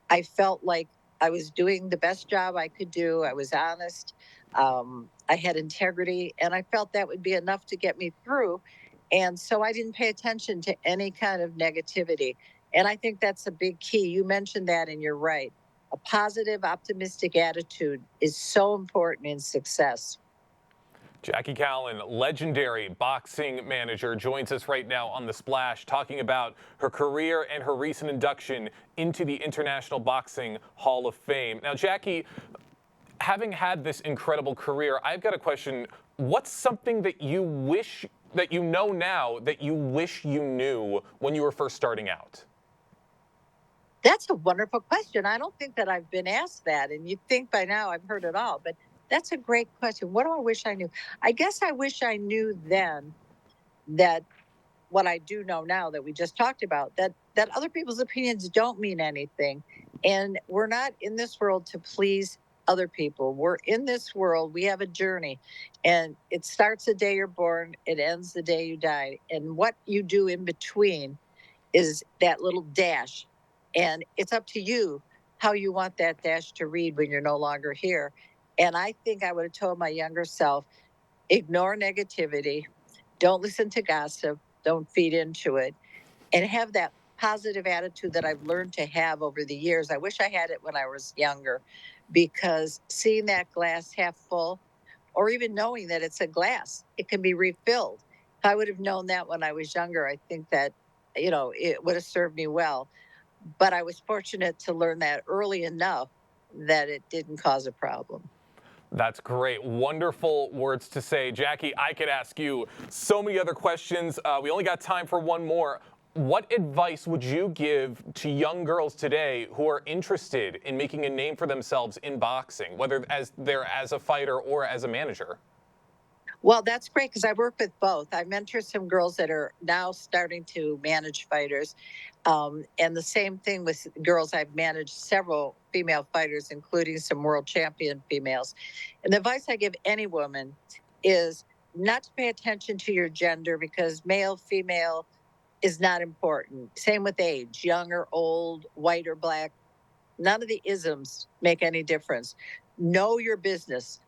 I felt like I was doing the best job I could do. I was honest. I had integrity, and I felt that would be enough to get me through. And so I didn't pay attention to any kind of negativity. And I think that's a big key. You mentioned that, and you're right. A positive, optimistic attitude is so important in success. Jackie Callan, legendary boxing manager, joins us right now on The Splash, talking about her career and her recent induction into the International Boxing Hall of Fame. Now, Jackie, having had this incredible career, I've got a question. What's something that you wish that you know now that you wish you knew when you were first starting out? That's a wonderful question. I don't think that I've been asked that. And you'd think by now I've heard it all. But that's a great question. What do I wish I knew? I guess I wish I knew then that what I do know now that we just talked about, that other people's opinions don't mean anything. And we're not in this world to please other people. We're in this world. We have a journey. And it starts the day you're born. It ends the day you die. And what you do in between is that little dash. And it's up to you how you want that dash to read when you're no longer here. And I think I would have told my younger self, ignore negativity, don't listen to gossip, don't feed into it, and have that positive attitude that I've learned to have over the years. I wish I had it when I was younger, because seeing that glass half full, or even knowing that it's a glass, it can be refilled. If I would have known that when I was younger, I think that, you know, it would have served me well. But I was fortunate to learn that early enough that it didn't cause a problem. That's great. Wonderful words to say. Jackie, I could ask you so many other questions. We only got time for one more. What advice would you give to young girls today who are interested in making a name for themselves in boxing, whether they're as a fighter or as a manager? Well, that's great because I work with both. I mentor some girls that are now starting to manage fighters. And the same thing with girls. I've managed several female fighters, including some world champion females. And the advice I give any woman is not to pay attention to your gender, because male, female is not important. Same with age, young or old, white or black. None of the isms make any difference. Know your business,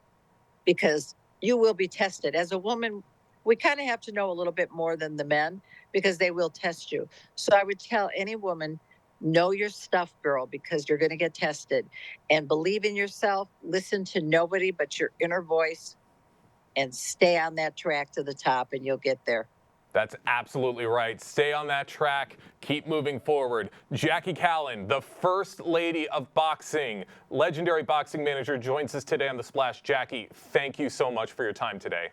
because you will be tested. As a woman, we kind of have to know a little bit more than the men, because they will test you. So I would tell any woman, know your stuff, girl, because you're going to get tested. And believe in yourself. Listen to nobody but your inner voice, and stay on that track to the top, and you'll get there. That's absolutely right. Stay on that track. Keep moving forward. Jackie Callan, the first lady of boxing, legendary boxing manager, joins us today on The Splash. Jackie, thank you so much for your time today.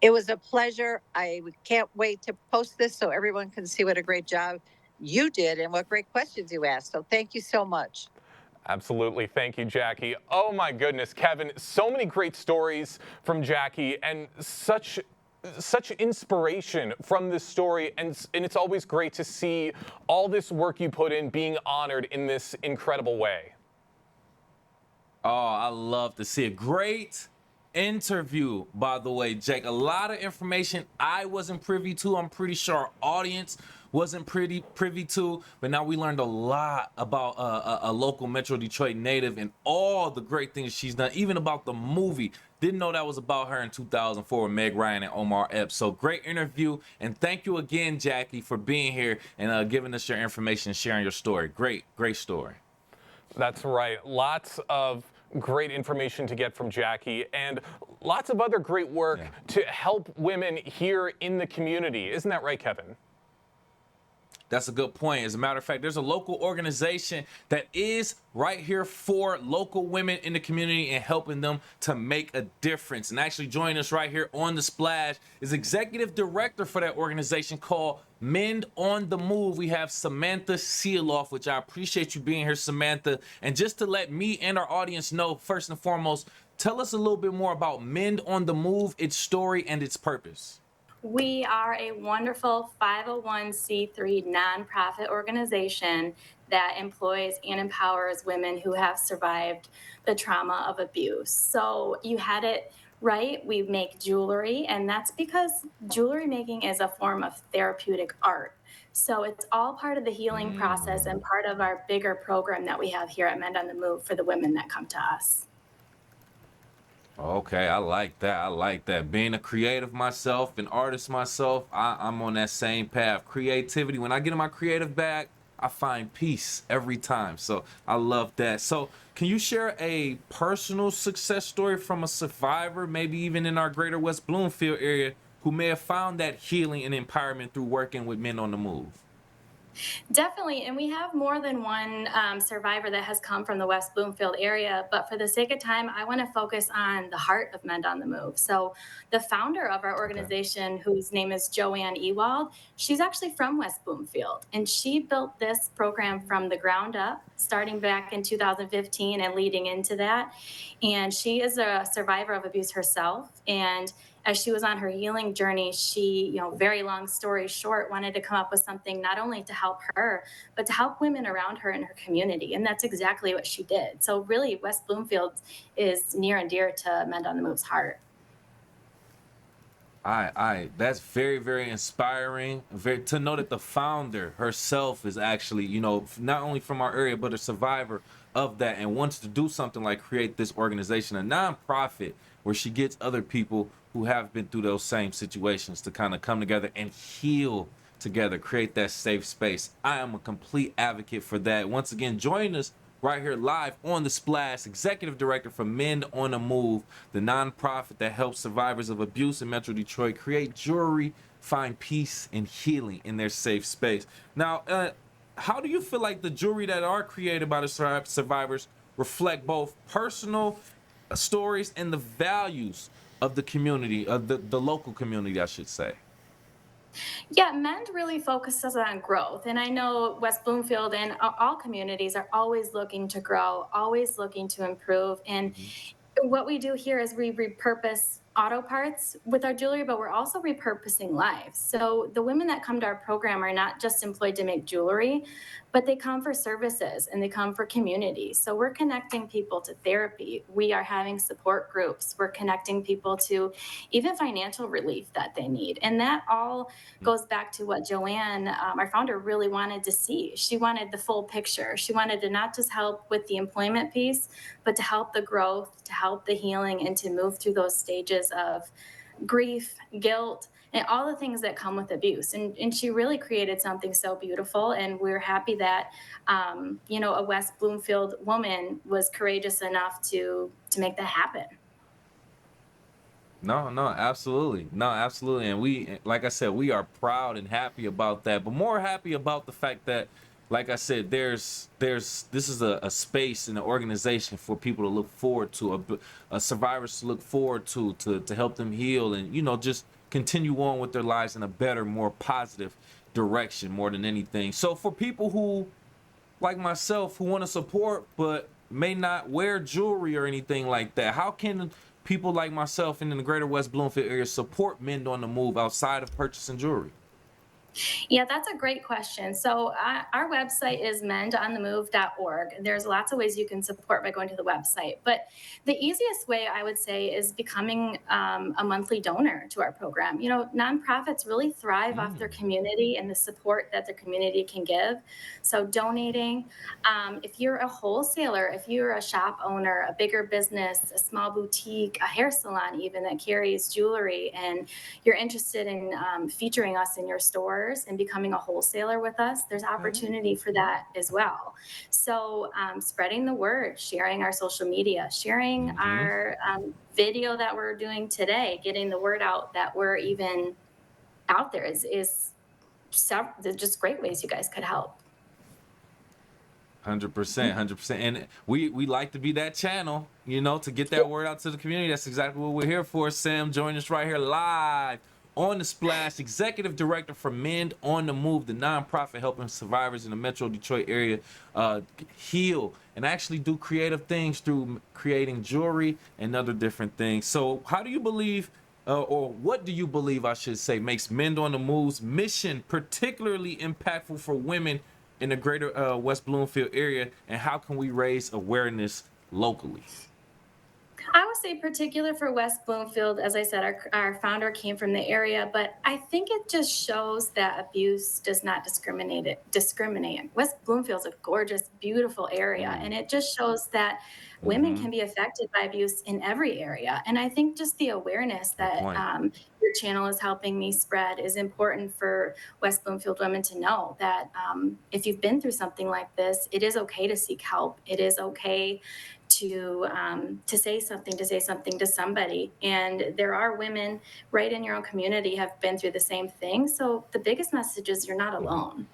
It was a pleasure. I can't wait to post this so everyone can see what a great job you did and what great questions you asked. So thank you so much. Absolutely. Thank you, Jackie. Oh, my goodness, Kevin, so many great stories from Jackie, and such inspiration from this story, and it's always great to see all this work you put in being honored in this incredible way. Oh, I love to see it. Great interview, by the way, Jake. A lot of information I wasn't privy to. I'm pretty sure our audience wasn't privy to, but now we learned a lot about a local Metro Detroit native and all the great things she's done, even about the movie. Didn't know that was about her in 2004 with Meg Ryan and Omar Epps. So great interview, and thank you again, Jackie, for being here and giving us your information and sharing your story. Great story. That's right. Lots of great information to get from Jackie, and lots of other great work to help women here in the community. Isn't that right, Kevin? That's a good point. As a matter of fact, there's a local organization that is right here for local women in the community and helping them to make a difference. And actually joining us right here on The Splash is executive director for that organization called Mend on the Move. We have Samantha Seeloff, which I appreciate you being here, Samantha. And just to let me and our audience know, first and foremost, tell us a little bit more about Mend on the Move, its story, and its purpose. We are a wonderful 501c3 nonprofit organization that employs and empowers women who have survived the trauma of abuse. So you had it right. We make jewelry, and that's because jewelry making is a form of therapeutic art. So it's all part of the healing process and part of our bigger program that we have here at Mend on the Move for the women that come to us. Okay, I like that. I like that. Being a creative myself, an artist myself, I'm on that same path. Creativity. When I get in my creative bag, I find peace every time. So I love that. So can you share a personal success story from a survivor, maybe even in our greater West Bloomfield area, who may have found that healing and empowerment through working with Men on the Move? Definitely, and we have more than one survivor that has come from the West Bloomfield area, but for the sake of time, I want to focus on the heart of Mend on the Move. So the founder of our organization, whose name is Joanne Ewald, she's actually from West Bloomfield, and she built this program from the ground up, starting back in 2015 and leading into that. And she is a survivor of abuse herself, and as she was on her healing journey, she, very long story short, wanted to come up with something not only to help her, but to help women around her in her community. And that's exactly what she did. So really, West Bloomfield is near and dear to Mend on the Move's heart. That's very, very inspiring. To know that the founder herself is actually, not only from our area, but a survivor of that and wants to do something like create this organization, a nonprofit where she gets other people who have been through those same situations to kind of come together and heal together, create that safe space. I am a complete advocate for that. Once again, join us right here live on The Splash, executive director for Men on the Move, the nonprofit that helps survivors of abuse in Metro Detroit create jewelry, find peace and healing in their safe space. Now, how do you feel like the jewelry that are created by the survivors reflect both personal stories and the values of the community, of the local community, I should say? Yeah, Mend really focuses on growth. And I know West Bloomfield and all communities are always looking to grow, always looking to improve. And what we do here is we repurpose auto parts with our jewelry, but we're also repurposing lives. So the women that come to our program are not just employed to make jewelry, but they come for services and they come for community. So we're connecting people to therapy. We are having support groups. We're connecting people to even financial relief that they need. And that all goes back to what Joanne, our founder, really wanted to see. She wanted the full picture. She wanted to not just help with the employment piece, but to help the growth, to help the healing, and to move through those stages of grief, guilt, and all the things that come with abuse. And she really created something so beautiful. And we're happy that, a West Bloomfield woman was courageous enough to make that happen. No, absolutely. No, absolutely. And we, like I said, we are proud and happy about that, but more happy about the fact that, like I said, this is a space and an organization for people to look forward to, survivors to look forward to help them heal and, just continue on with their lives in a better, more positive direction more than anything. So for people who, like myself, who want to support but may not wear jewelry or anything like that, how can people like myself in the greater West Bloomfield area support Mend on the Move outside of purchasing jewelry? Yeah, that's a great question. So our website is mendonthemove.org. There's lots of ways you can support by going to the website. But the easiest way, I would say, is becoming a monthly donor to our program. Nonprofits really thrive off their community and the support that their community can give. So donating, if you're a wholesaler, if you're a shop owner, a bigger business, a small boutique, a hair salon even that carries jewelry, and you're interested in featuring us in your stores and becoming a wholesaler with us, there's opportunity for that as well. So spreading the word, sharing our social media, sharing our video that we're doing today, getting the word out that we're even out there is there's just great ways you guys could help. 100%, 100%. And we like to be that channel, you know, to get that word out to the community. That's exactly what we're here for. Sam, join us right here live on The Splash, Executive Director for Mend on the Move, the nonprofit helping survivors in the Metro Detroit area heal and actually do creative things through creating jewelry and other different things. So how do you believe, or what do you believe, I should say, makes Mend on the Move's mission particularly impactful for women in the greater West Bloomfield area, and how can we raise awareness locally? I would say particular for West Bloomfield, as I said, our founder came from the area, but I think it just shows that abuse does not discriminate. West Bloomfield's a gorgeous, beautiful area, and it just shows that women can be affected by abuse in every area. And I think just the awareness that your channel is helping me spread is important for West Bloomfield women to know that if you've been through something like this, it is okay to seek help. It is okay to say something to somebody. And there are women right in your own community have been through the same thing. So the biggest message is you're not alone.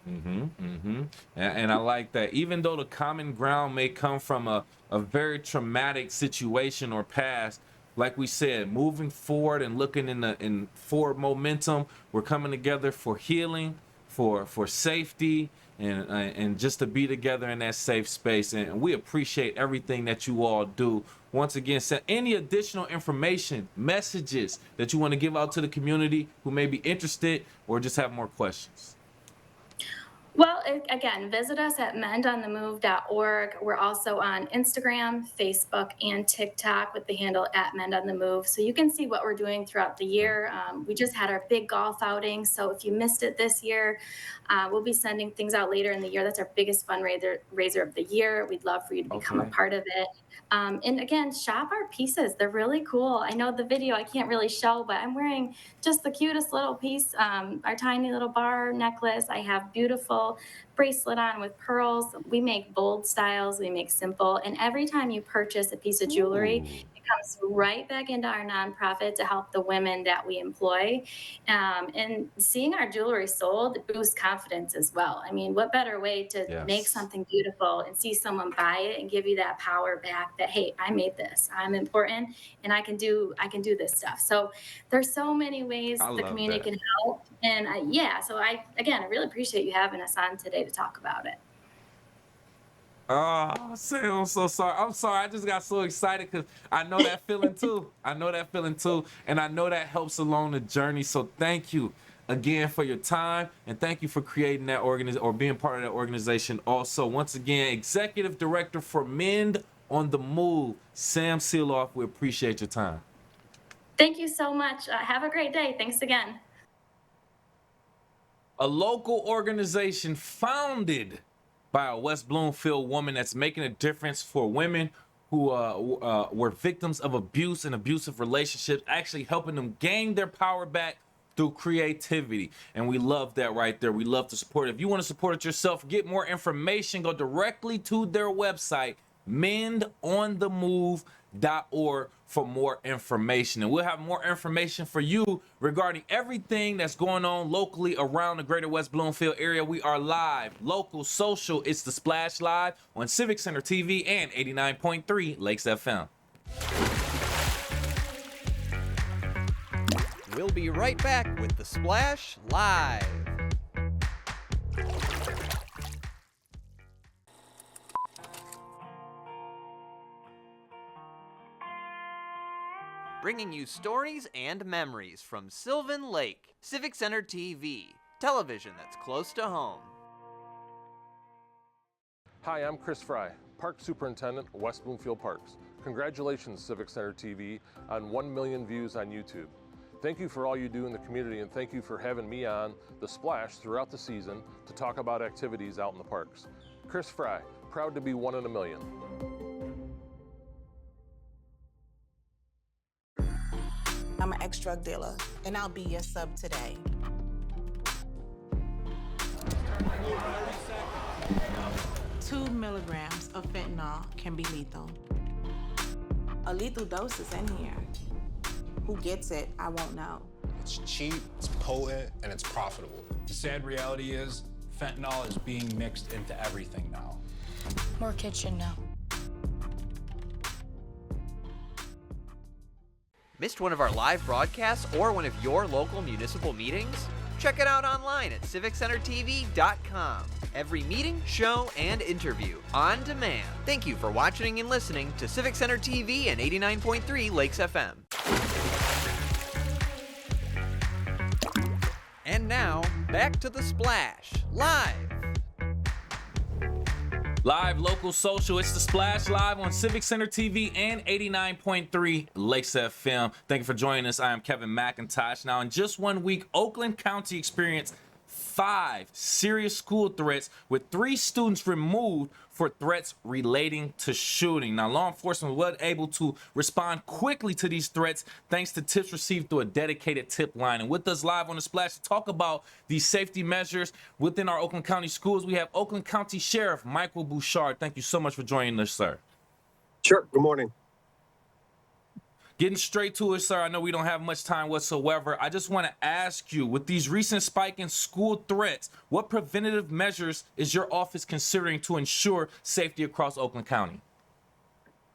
And I like that. Even though the common ground may come from a very traumatic situation or past, like we said, moving forward and looking in forward momentum, we're coming together for healing, for safety, and just to be together in that safe space. And we appreciate everything that you all do. Once again, send any additional information, messages that you want to give out to the community who may be interested or just have more questions. Well, again, visit us at mendonthemove.org. We're also on Instagram, Facebook, and TikTok with the handle at @mendonthemove. So you can see what we're doing throughout the year. We just had our big golf outing. So if you missed it this year, we'll be sending things out later in the year. That's our biggest fundraiser of the year. We'd love for you to become a part of it. And again, shop our pieces. They're really cool. I know the video I can't really show, but I'm wearing just the cutest little piece, our tiny little bar necklace. I have beautiful bracelet on with pearls. We make bold styles. We make simple. And every time you purchase a piece of jewelry, it comes right back into our nonprofit to help the women that we employ. And seeing our jewelry sold boosts confidence as well. I mean, what better way to make something beautiful and see someone buy it and give you that power back that, hey, I made this, I'm important, and I can do this stuff. So there's so many ways the community can help. And so I really appreciate you having us on today to talk about it. Oh, Sam, I'm so sorry. I'm sorry. I just got so excited because I know that feeling too. And I know that helps along the journey. So thank you again for your time, and thank you for creating that organization or being part of that organization. Also, once again, Executive Director for Mend on the Move, Sam Seeloff. We appreciate your time. Thank you so much. Have a great day. Thanks again. A local organization founded by a West Bloomfield woman that's making a difference for women who were victims of abuse and abusive relationships, actually helping them gain their power back through creativity. And we love that right there. We love to support it. If you want to support it yourself, get more information, go directly to their website, mendonthemove.org, for more information. And we'll have more information for you regarding everything that's going on locally around the greater West Bloomfield area. We are live, local, social. It's The Splash Live on Civic Center TV and 89.3 Lakes FM. We'll be right back with The Splash Live. Bringing you stories and memories from Sylvan Lake, Civic Center TV, television that's close to home. Hi, I'm Chris Fry, Park Superintendent, West Bloomfield Parks. Congratulations, Civic Center TV, on 1 million views on YouTube. Thank you for all you do in the community, and thank you for having me on The Splash throughout the season to talk about activities out in the parks. Chris Fry, proud to be 1 in a million. I'm an ex-drug dealer, and I'll be your sub today. Two milligrams of fentanyl can be lethal. A lethal dose is in here. Who gets it, I won't know. It's cheap, it's potent, and it's profitable. The sad reality is fentanyl is being mixed into everything now. More kids should know. Missed one of our live broadcasts or one of your local municipal meetings? Check it out online at civiccentertv.com. Every meeting, show, and interview on demand. Thank you for watching and listening to Civic Center TV and 89.3 Lakes FM. And now, back to the Splash, live. Live, local, social, it's the Splash live on Civic Center TV and 89.3 Lakes FM. Thank you for joining us. I am Kevin McIntosh. Now, in just 1 week, Oakland County experienced 5 serious school threats with 3 students removed for threats relating to shooting. Now, law enforcement was able to respond quickly to these threats thanks to tips received through a dedicated tip line. And with us live on the Splash to talk about these safety measures within our Oakland County schools, we have Oakland County Sheriff Michael Bouchard. Thank you so much for joining us, sir. Sure. Good morning. Getting straight to it, sir. I know we don't have much time whatsoever. I just want to ask you, with these recent spike in school threats, what preventative measures is your office considering to ensure safety across Oakland County?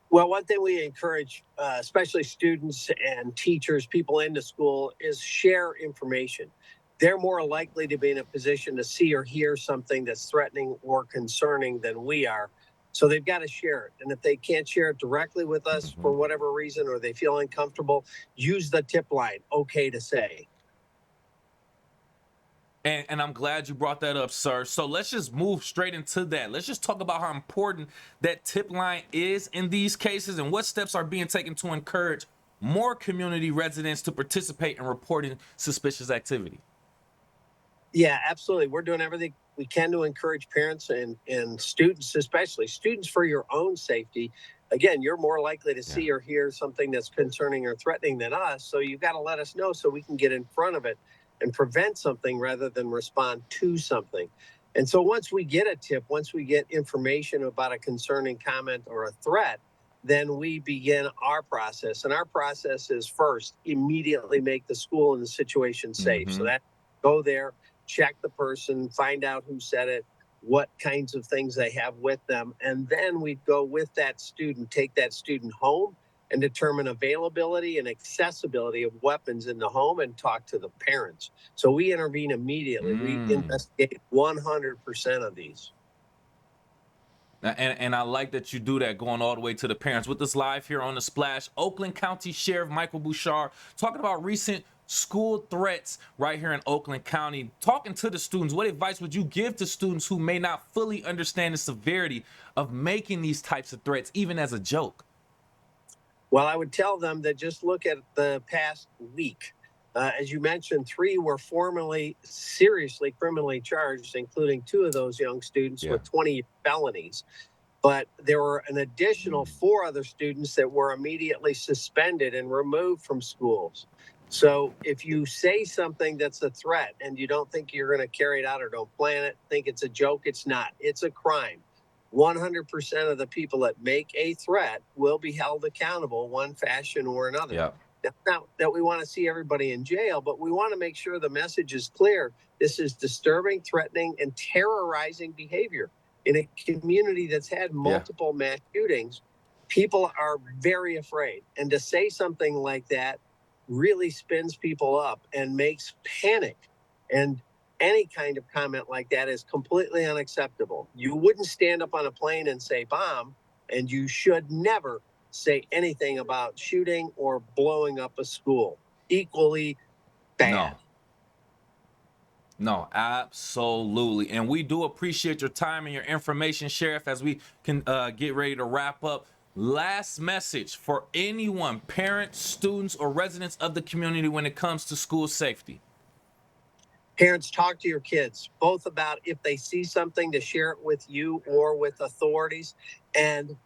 Well, one thing we encourage, especially students and teachers, people in the school, is share information. They're more likely to be in a position to see or hear something that's threatening or concerning than we are. So they've got to share it. And if they can't share it directly with us for whatever reason, or they feel uncomfortable, use the tip line, okay to say. And I'm glad you brought that up, sir. So let's just move straight into that. Let's just talk about how important that tip line is in these cases and what steps are being taken to encourage more community residents to participate in reporting suspicious activity. Yeah, absolutely. We're doing everything we can to encourage parents and students, especially students, for your own safety. Again, you're more likely to see or hear something that's concerning or threatening than us. So you've got to let us know so we can get in front of it and prevent something rather than respond to something. And so once we get a tip, once we get information about a concerning comment or a threat, then we begin our process. And our process is first, immediately make the school and the situation safe. So that go there, check the person, find out who said it, what kinds of things they have with them. And then we'd go with that student, take that student home and determine availability and accessibility of weapons in the home and talk to the parents. So we intervene immediately. We investigate 100% of these. And I like that you do that, going all the way to the parents. With us live here on the Splash, Oakland County Sheriff Michael Bouchard talking about recent school threats right here in Oakland County. Talking to the students, what advice would you give to students who may not fully understand the severity of making these types of threats, even as a joke? Well, I would tell them that just look at the past week. As you mentioned, 3 were formally seriously criminally charged, including 2 of those young students with 20 felonies. But there were an additional 4 other students that were immediately suspended and removed from schools. So if you say something that's a threat and you don't think you're going to carry it out or don't plan it, think it's a joke, it's not. It's a crime. 100% of the people that make a threat will be held accountable one fashion or another. Yeah. Not that we want to see everybody in jail, but we want to make sure the message is clear. This is disturbing, threatening, and terrorizing behavior. In a community that's had multiple mass shootings, people are very afraid. And to say something like that really spins people up and makes panic. And any kind of comment like that is completely unacceptable. You wouldn't stand up on a plane and say bomb, and you should never say anything about shooting or blowing up a school. Equally bad. No, absolutely. And we do appreciate your time and your information, Sheriff, as we can get ready to wrap up. Last message for anyone, parents, students, or residents of the community when it comes to school safety. Parents, talk to your kids, both about if they see something, to share it with you or with authorities, and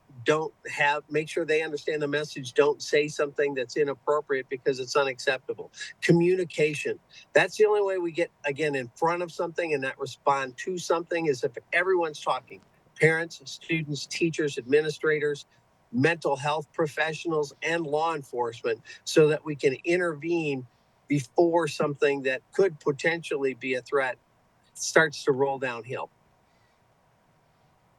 make sure they understand the message. Don't say something that's inappropriate because it's unacceptable. Communication. That's the only way we get, again, in front of something and not respond to something, is if everyone's talking. Parents, students, teachers, administrators, mental health professionals, and law enforcement, so that we can intervene before something that could potentially be a threat starts to roll downhill.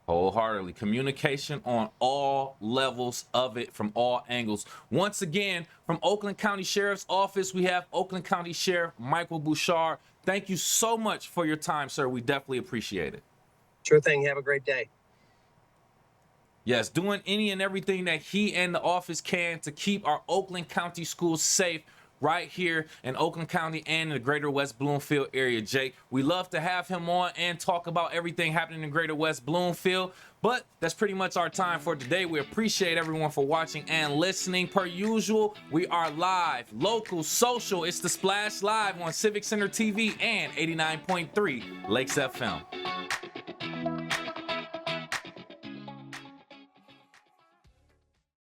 Wholeheartedly. Communication on all levels of it from all angles. Once again, from Oakland County Sheriff's Office, we have Oakland County Sheriff Michael Bouchard. Thank you so much for your time, sir. We definitely appreciate it. Sure thing. Have a great day. Yes, doing any and everything that he and the office can to keep our Oakland County schools safe right here in Oakland County and in the greater West Bloomfield area, Jake. We love to have him on and talk about everything happening in greater West Bloomfield, but that's pretty much our time for today. We appreciate everyone for watching and listening. Per usual, we are live, local, social. It's the Splash Live on Civic Center TV and 89.3 Lakes FM.